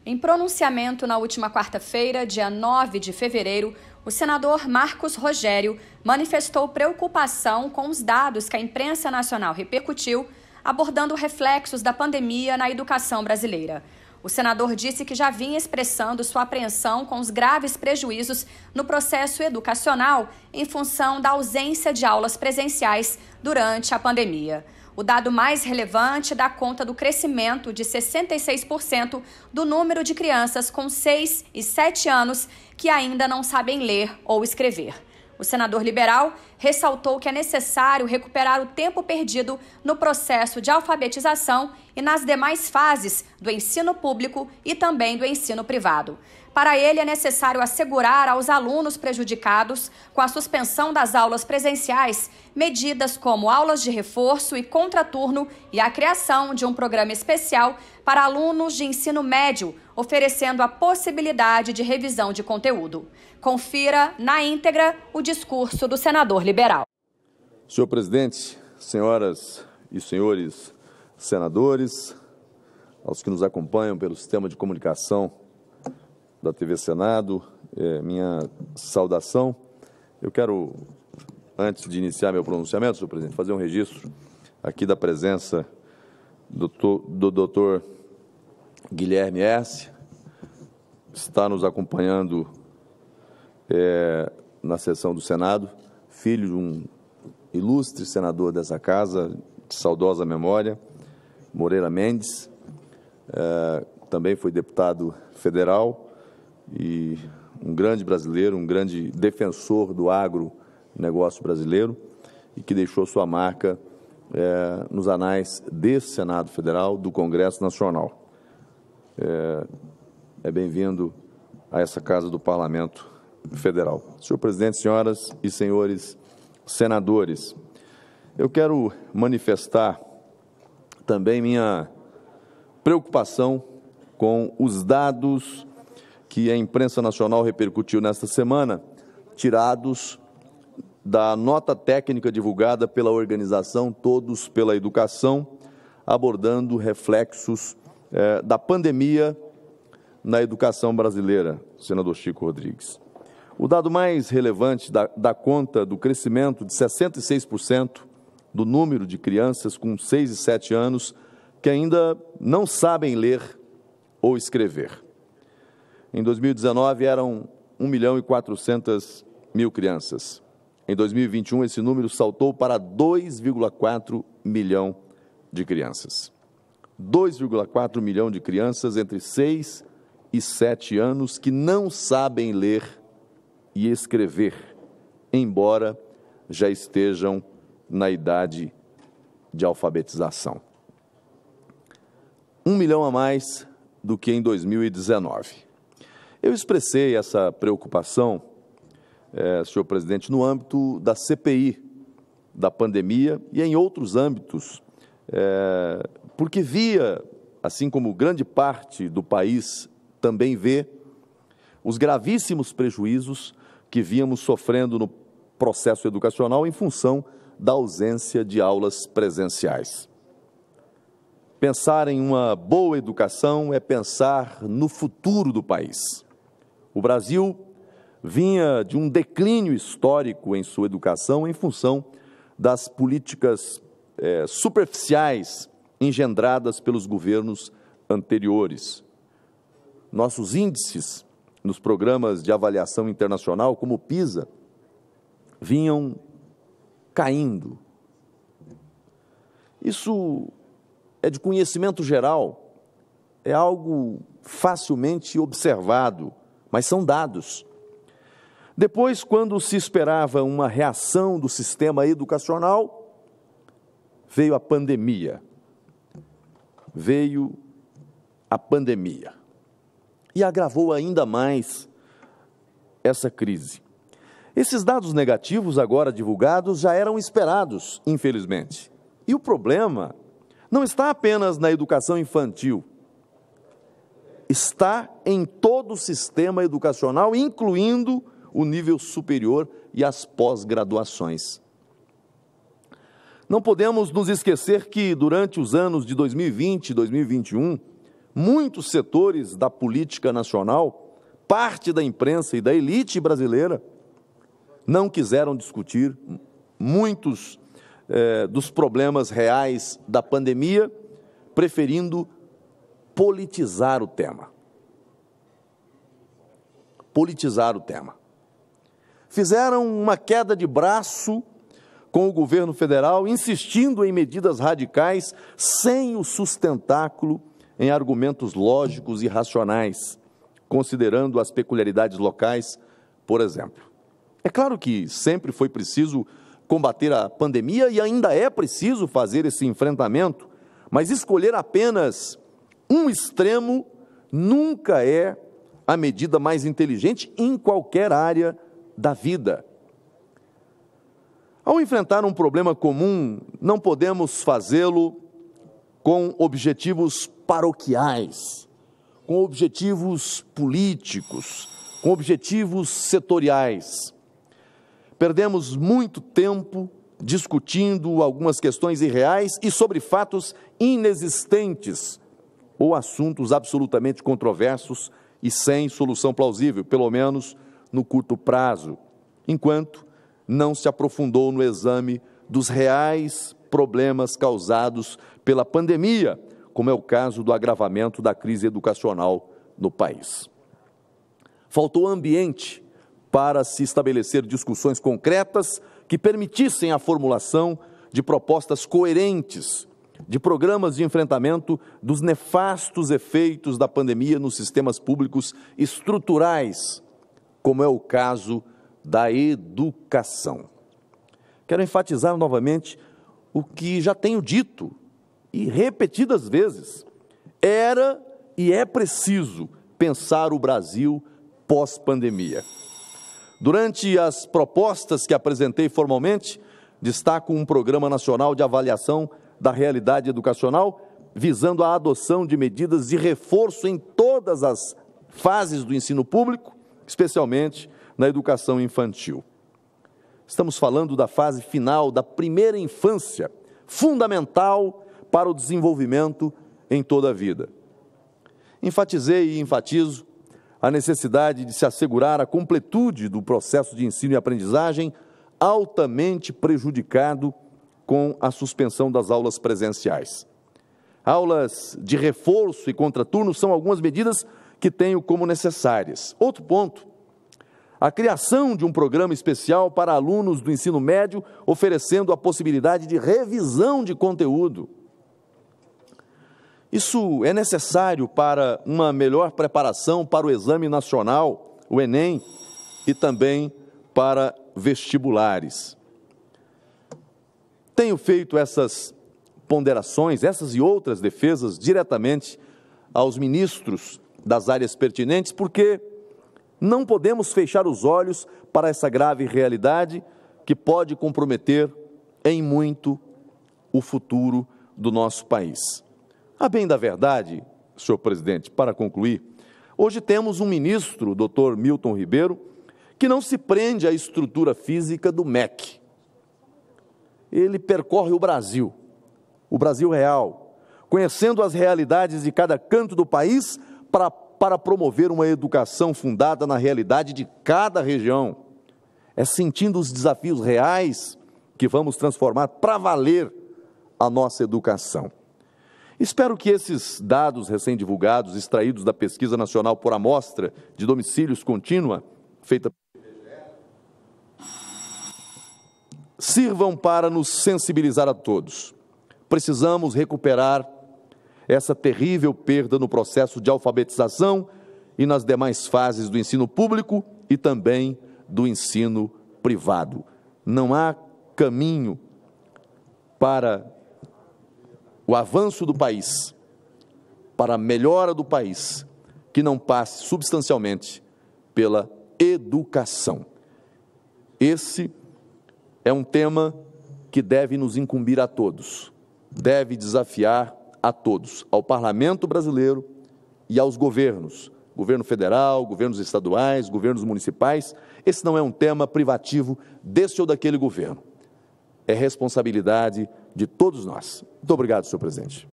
Em pronunciamento na última quarta-feira, dia 9 de fevereiro, o senador Marcos Rogério manifestou preocupação com os dados que a imprensa nacional repercutiu, abordando reflexos da pandemia na educação brasileira. O senador disse que já vinha expressando sua apreensão com os graves prejuízos no processo educacional em função da ausência de aulas presenciais durante a pandemia. O dado mais relevante dá conta do crescimento de 66% do número de crianças com 6 e 7 anos que ainda não sabem ler ou escrever. O senador liberal ressaltou que é necessário recuperar o tempo perdido no processo de alfabetização e nas demais fases do ensino público e também do ensino privado. Para ele, é necessário assegurar aos alunos prejudicados com a suspensão das aulas presenciais medidas como aulas de reforço e contraturno e a criação de um programa especial para alunos de ensino médio, oferecendo a possibilidade de revisão de conteúdo. Confira na íntegra o discurso do senador liberal. Senhor presidente, senhoras e senhores senadores, aos que nos acompanham pelo sistema de comunicação da TV Senado, minha saudação. Eu quero, antes de iniciar meu pronunciamento, senhor presidente, fazer um registro aqui da presença do doutor Guilherme Erce, está nos acompanhando na sessão do Senado, filho de um ilustre senador dessa casa, de saudosa memória, Moreira Mendes, também foi deputado federal e um grande brasileiro, um grande defensor do agronegócio brasileiro e que deixou sua marca nos anais desse Senado Federal, do Congresso Nacional. Bem-vindo a essa Casa do Parlamento Federal. Senhor presidente, senhoras e senhores senadores, eu quero manifestar também minha preocupação com os dados que a imprensa nacional repercutiu nesta semana, tirados da nota técnica divulgada pela organização Todos pela Educação, abordando reflexos da pandemia na educação brasileira, senador Chico Rodrigues. O dado mais relevante dá conta do crescimento de 66% do número de crianças com 6 e 7 anos que ainda não sabem ler ou escrever. Em 2019, eram 1.400.000 crianças. Em 2021, esse número saltou para 2,4 milhão de crianças. 2,4 milhão de crianças entre 6 e 7 anos que não sabem ler e escrever, embora já estejam na idade de alfabetização. 1 milhão a mais do que em 2019. Eu expressei essa preocupação, senhor presidente, no âmbito da CPI, da pandemia e em outros âmbitos, porque via, assim como grande parte do país também vê, os gravíssimos prejuízos que víamos sofrendo no processo educacional em função da ausência de aulas presenciais. Pensar em uma boa educação é pensar no futuro do país. O Brasil vinha de um declínio histórico em sua educação em função das políticas superficiais engendradas pelos governos anteriores. Nossos índices nos programas de avaliação internacional, como o PISA, vinham caindo. Isso é de conhecimento geral, é algo facilmente observado, mas são dados. Depois, quando se esperava uma reação do sistema educacional, veio a pandemia. Veio a pandemia. E agravou ainda mais essa crise. Esses dados negativos agora divulgados já eram esperados, infelizmente. E o problema não está apenas na educação infantil, está em todo o sistema educacional, incluindo o nível superior e as pós-graduações. Não podemos nos esquecer que, durante os anos de 2020 e 2021, muitos setores da política nacional, parte da imprensa e da elite brasileira, não quiseram discutir muitos dos problemas reais da pandemia, preferindo politizar o tema. Politizar o tema. Fizeram uma queda de braço com o governo federal, insistindo em medidas radicais, sem o sustentáculo em argumentos lógicos e racionais, considerando as peculiaridades locais, por exemplo. É claro que sempre foi preciso combater a pandemia e ainda é preciso fazer esse enfrentamento, mas escolher apenas um extremo nunca é a medida mais inteligente em qualquer área da vida. Ao enfrentar um problema comum, não podemos fazê-lo com objetivos paroquiais, com objetivos políticos, com objetivos setoriais. Perdemos muito tempo discutindo algumas questões irreais e sobre fatos inexistentes ou assuntos absolutamente controversos e sem solução plausível, pelo menos no curto prazo, enquanto não se aprofundou no exame dos reais problemas causados pela pandemia, como é o caso do agravamento da crise educacional no país. Faltou ambiente para se estabelecer discussões concretas que permitissem a formulação de propostas coerentes, de programas de enfrentamento dos nefastos efeitos da pandemia nos sistemas públicos estruturais, como é o caso da educação. Quero enfatizar novamente o que já tenho dito e repetidas vezes. Era e é preciso pensar o Brasil pós-pandemia. Durante as propostas que apresentei formalmente, destaco um Programa Nacional de Avaliação da Realidade Educacional, visando a adoção de medidas de reforço em todas as fases do ensino público, especialmente na educação infantil. Estamos falando da fase final da primeira infância, fundamental para o desenvolvimento em toda a vida. Enfatizei e enfatizo a necessidade de se assegurar a completude do processo de ensino e aprendizagem, altamente prejudicado com a suspensão das aulas presenciais. Aulas de reforço e contraturno são algumas medidas que tenho como necessárias. Outro ponto, a criação de um programa especial para alunos do ensino médio, oferecendo a possibilidade de revisão de conteúdo. Isso é necessário para uma melhor preparação para o Exame Nacional, o Enem, e também para vestibulares. Tenho feito essas ponderações, essas e outras defesas diretamente aos ministros das áreas pertinentes, porque não podemos fechar os olhos para essa grave realidade que pode comprometer em muito o futuro do nosso país. A bem da verdade, senhor presidente, para concluir, hoje temos um ministro, Dr. Milton Ribeiro, que não se prende à estrutura física do MEC. Ele percorre o Brasil real, conhecendo as realidades de cada canto do país para promover uma educação fundada na realidade de cada região. É sentindo os desafios reais que vamos transformar para valer a nossa educação. Espero que esses dados recém-divulgados, extraídos da Pesquisa Nacional por Amostra de Domicílios Contínua, feita sirvam para nos sensibilizar a todos. Precisamos recuperar essa terrível perda no processo de alfabetização e nas demais fases do ensino público e também do ensino privado. Não há caminho para o avanço do país, para a melhora do país, que não passe substancialmente pela educação. Esse é um tema que deve nos incumbir a todos, deve desafiar a todos, ao Parlamento brasileiro e aos governos, governo federal, governos estaduais, governos municipais. Esse não é um tema privativo desse ou daquele governo. É responsabilidade de todos nós. Muito obrigado, senhor presidente.